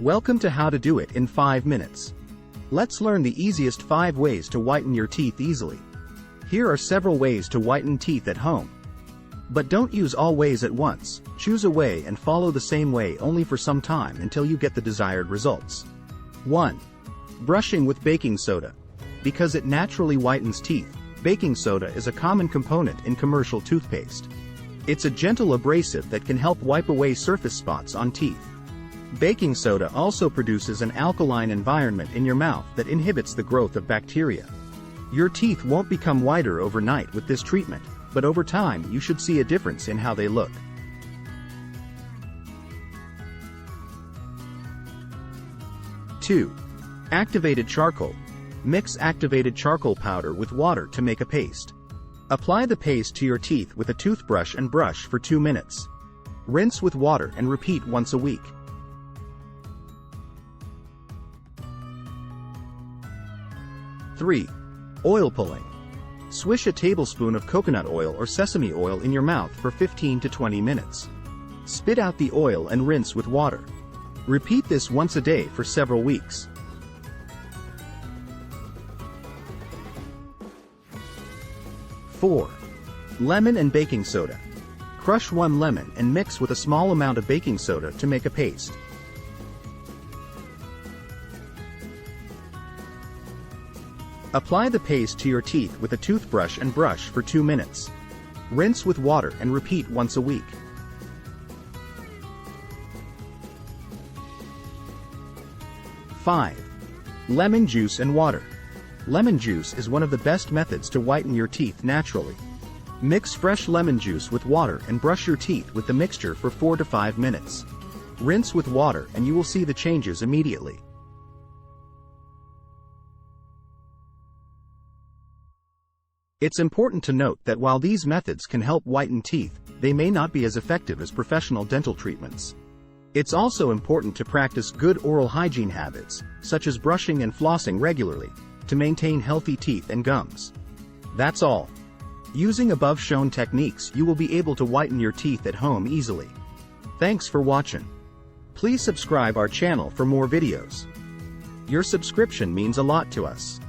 Welcome to How to Do It in 5 Minutes. Let's learn the easiest 5 ways to whiten your teeth easily. Here are several ways to whiten teeth at home. But don't use all ways at once. Choose a way and follow the same way only for some time until you get the desired results. 1. Brushing with baking soda. Because it naturally whitens teeth, baking soda is a common component in commercial toothpaste. It's a gentle abrasive that can help wipe away surface spots on teeth. Baking soda also produces an alkaline environment in your mouth that inhibits the growth of bacteria. Your teeth won't become whiter overnight with this treatment, but over time you should see a difference in how they look. 2. Activated charcoal. Mix activated charcoal powder with water to make a paste. Apply the paste to your teeth with a toothbrush and brush for 2 minutes. Rinse with water and repeat once a week. 3. Oil pulling. Swish a tablespoon of coconut oil or sesame oil in your mouth for 15 to 20 minutes. Spit out the oil and rinse with water. Repeat this once a day for several weeks. 4. Lemon and baking soda. Crush 1 lemon and mix with a small amount of baking soda to make a paste. Apply the paste to your teeth with a toothbrush and brush for 2 minutes. Rinse with water and repeat once a week. 5. Lemon juice and water. Lemon juice is one of the best methods to whiten your teeth naturally. Mix fresh lemon juice with water and brush your teeth with the mixture for 4 to 5 minutes. Rinse with water and you will see the changes immediately. It's important to note that while these methods can help whiten teeth, they may not be as effective as professional dental treatments. It's also important to practice good oral hygiene habits, such as brushing and flossing regularly, to maintain healthy teeth and gums. That's all. Using above shown techniques, you will be able to whiten your teeth at home easily. Thanks for watching. Please subscribe our channel for more videos. Your subscription means a lot to us.